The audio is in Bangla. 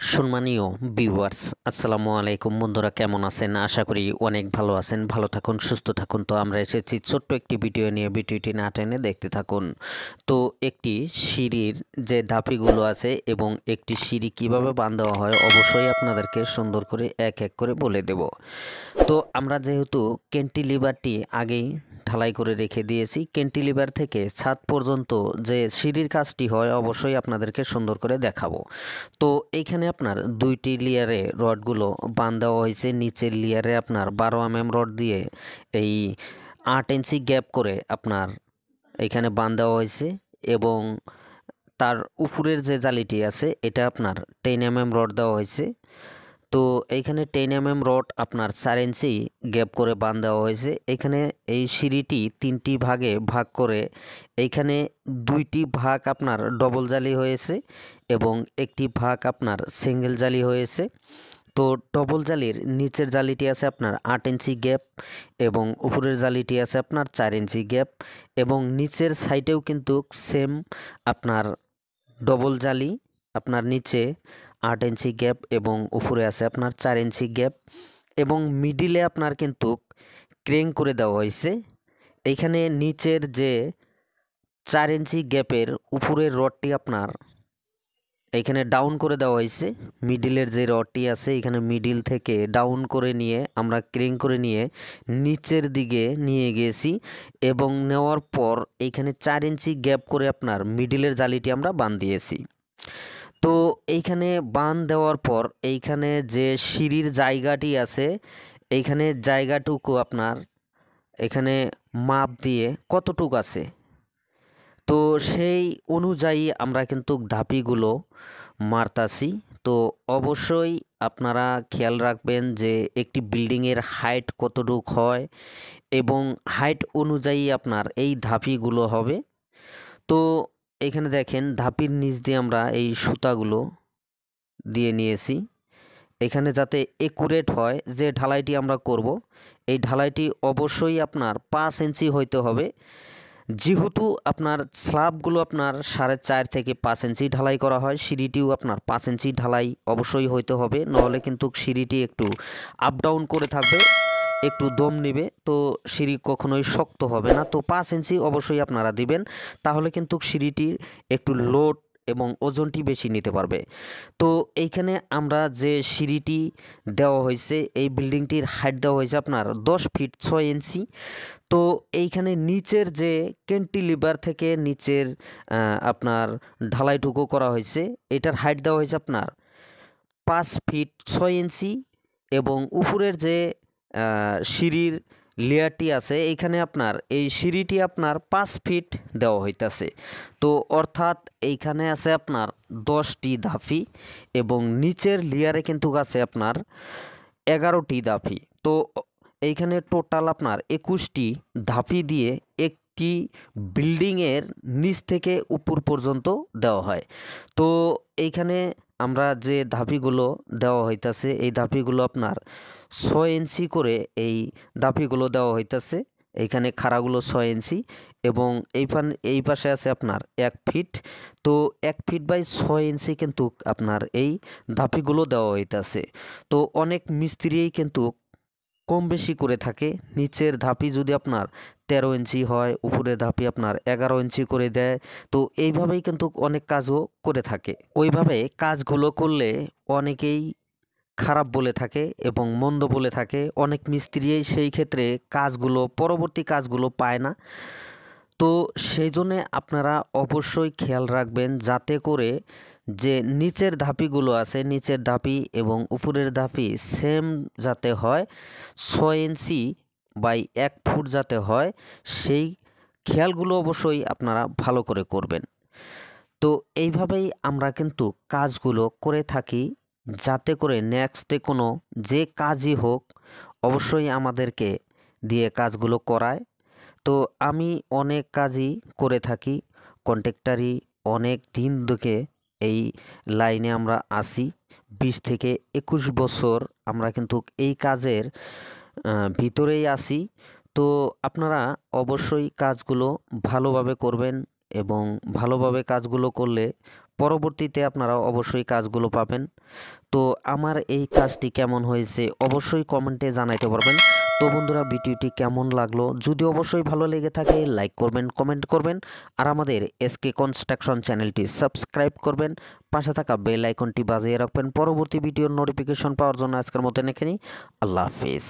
সম্মানীয় ভিউয়ার্স, আসসালামু আলাইকুম। বন্ধুরা কেমন আছেন? আশা করি অনেক ভালো আছেন। ভালো থাকুন, সুস্থ থাকুন। তো আমরা এসেছি ছোট্ট একটি ভিডিও নিয়ে। ভিডিওটি না টেনে দেখতে থাকুন। তো একটি সিঁড়ির যে ধাপিগুলো আছে এবং একটি সিঁড়ি কিভাবে বাঁধা হয় অবশ্যই আপনাদেরকে সুন্দর করে এক এক করে বলে দেব। তো আমরা যেহেতু ক্যান্টিলিভারটি আগেই ঢালাই করে রেখে দিয়েছি, ক্যান্টিলিভার থেকে ছাদ পর্যন্ত যে সিঁড়ির কাজটি হয় অবশ্যই আপনাদেরকে সুন্দর করে দেখাবো। তো এইখানে আপনার দুইটি লেয়ারে রডগুলো বাঁধা হয়েছে। নিচের লেয়ারে আপনার 12 mm রড দিয়ে এই 8 ইঞ্চি গ্যাপ করে আপনার এখানে বাঁধা হয়েছে এবং তার উপরের যে জালিটি আছে এটা আপনার 10 mm রড দেওয়া হয়েছে। তো এইখানে 10 mm রড আপনার 4 ইঞ্চি গ্যাপ করে বাঁধ দেওয়া হয়েছে। এখানে এই সিঁড়িটি 3টি ভাগে ভাগ করে এইখানে 2টি ভাগ আপনার ডবল জালি হয়েছে এবং একটি ভাগ আপনার সিঙ্গেল জালি হয়েছে। তো ডবল জালির নিচের জালিটি আছে আপনার 8 ইঞ্চি গ্যাপ এবং উপরের জালিটি আছে আপনার 4 ইঞ্চি গ্যাপ এবং নিচের সাইডেও কিন্তু সেম আপনার ডবল জালি আপনার নিচে 8 ইঞ্চি গ্যাপ এবং উপরে আছে আপনার 4 ইঞ্চি গ্যাপ এবং মিডিলে আপনার কিন্তু ক্রেং করে দেওয়া হয়েছে। এইখানে নিচের যে 4 ইঞ্চি গ্যাপের উপরের রডটি আপনার এইখানে ডাউন করে দেওয়া হয়েছে। মিডিলের যে রডটি আছে এখানে মিডিল থেকে ডাউন করে নিয়ে আমরা ক্রেং করে নিয়ে নিচের দিকে নিয়ে গেছি এবং নেওয়ার পর এইখানে 4 ইঞ্চি গ্যাপ করে আপনার মিডিলের জালিটি আমরা বাঁধ দিয়েছি। তো এইখানে বাঁধ দেওয়ার পর এইখানে যে সিঁড়ির জায়গাটি আছে এইখানে জায়গাটুকু আপনার এখানে মাপ দিয়ে কতটুকু আছে তো সেই অনুযায়ী আমরা কিন্তু ধাপিগুলো মারতাছি। তো অবশ্যই আপনারা খেয়াল রাখবেন যে একটি বিল্ডিংয়ের হাইট কতটুক হয় এবং হাইট অনুযায়ী আপনার এই ধাপিগুলো হবে। তো এখানে দেখেন ধাপির নিচ দিয়ে আমরা এই সুতাগুলো দিয়ে নিয়েছি এখানে যাতে একুরেট হয়। যে ঢালাইটি আমরা করব এই ঢালাইটি অবশ্যই আপনার 5 ইঞ্চি হইতে হবে। যেহেতু আপনার স্ল্যাবগুলো আপনার 4.5 থেকে 5 ইঞ্চি ঢালাই করা হয়, সিঁড়িটিও আপনার 5 ইঞ্চি ঢালাই অবশ্যই হইতে হবে, নাহলে কিন্তু সিঁড়িটি একটু আপ ডাউন করে থাকবে, একটু দম নেবে, তো সিঁড়ি কখনোই শক্ত হবে না। তো 5 ইঞ্চি অবশ্যই আপনারা দিবেন, তাহলে কিন্তু সিঁড়িটির একটু লোড এবং ওজনটি বেশি নিতে পারবে। তো এইখানে আমরা যে সিঁড়িটি দেওয়া হয়েছে এই বিল্ডিংটির হাইট দেওয়া হয়েছে আপনার 10 ফিট 6 ইঞ্চি। তো এইখানে নিচের যে ক্যান্টিলিভার থেকে নিচের আপনার ঢালাইটুকু করা হয়েছে এটার হাইট দেওয়া হয়েছে আপনার 5 ফিট 6 ইঞ্চি এবং উপরের যে সিঁড়ির লেয়ারটি আছে এইখানে আপনার এই সিঁড়িটি আপনার 5 ফিট দেওয়া হইতাছে। তো অর্থাৎ এইখানে আছে আপনার 10টি ধাপি এবং নিচের লেয়ারে কিন্তু আছে আপনার 11টি ধাপি। তো এইখানে টোটাল আপনার 21টি ধাপি দিয়ে একটি বিল্ডিংয়ের নিচ থেকে উপর পর্যন্ত দেওয়া হয়। তো এইখানে আমরা যে ধাপিগুলো দেওয়া হইতাছে এই ধাপিগুলো আপনার 6 ইঞ্চি করে এই ধাপিগুলো দেওয়া হইতাছে। এইখানে খাড়াগুলো 6 ইঞ্চি এবং এই পাশে আছে আপনার 1 ফিট। তো 1 ফিট বাই 6 ইঞ্চি কিন্তু আপনার এই ধাপিগুলো দেওয়া হইতাছে। তো অনেক মিস্ত্রিই কিন্তু কম বেশি করে থাকে। নিচের ধাপি যদি আপনার 13 ইঞ্চি হয়, উপরের ধাপি আপনার 11 ইঞ্চি করে দেয়। তো এইভাবেই কিন্তু অনেক কাজও করে থাকে। ওইভাবে কাজগুলো করলে অনেকেই খারাপ বলে থাকে এবং মন্দ বলে থাকে। অনেক মিস্ত্রিই সেই ক্ষেত্রে পরবর্তী কাজগুলো পায় না। তো সেই জন্যে আপনারা অবশ্যই খেয়াল রাখবেন যাতে করে যে নিচের ধাপিগুলো আছে নিচের ধাপি এবং উপরের ধাপি সেম যাতে হয়, 6 ইঞ্চি বাই 1 ফুট যাতে হয়, সেই খেয়ালগুলো অবশ্যই আপনারা ভালো করে করবেন। তো এইভাবেই আমরা কিন্তু কাজগুলো করে থাকি যাতে করে নেক্সটে কোনো যে কাজই হোক অবশ্যই আমাদেরকে দিয়ে কাজগুলো করায়। তো আমি অনেক কাজই করে থাকি, কন্ট্রাক্টরি অনেক দিন থেকে এই লাইনে আমরা আসি, 20 থেকে 21 বছর আমরা কিন্তু এই কাজের ভিতরেই আসি। তো আপনারা অবশ্যই কাজগুলো ভালোভাবে করবেন এবং ভালোভাবে কাজগুলো করলে পরবর্তীতে আপনারা অবশ্যই কাজগুলো পাবেন। তো আমার এই কাজটি কেমন হয়েছে অবশ্যই কমেন্টে জানাইতে পারবেন। তো বন্ধুরা, ভিডিওটি কেমন লাগলো, যদি অবশ্যই ভালো লেগে থাকে লাইক করবেন, কমেন্ট করবেন, আর আমাদের এসকে কনস্ট্রাকশন চ্যানেলটি সাবস্ক্রাইব করবেন, পাশে থাকা বেল আইকনটি বাজিয়ে রাখবেন পরবর্তী ভিডিওর নোটিফিকেশন পাওয়ার জন্য। আজকের মতো এখানেই, আল্লাহ হাফেজ।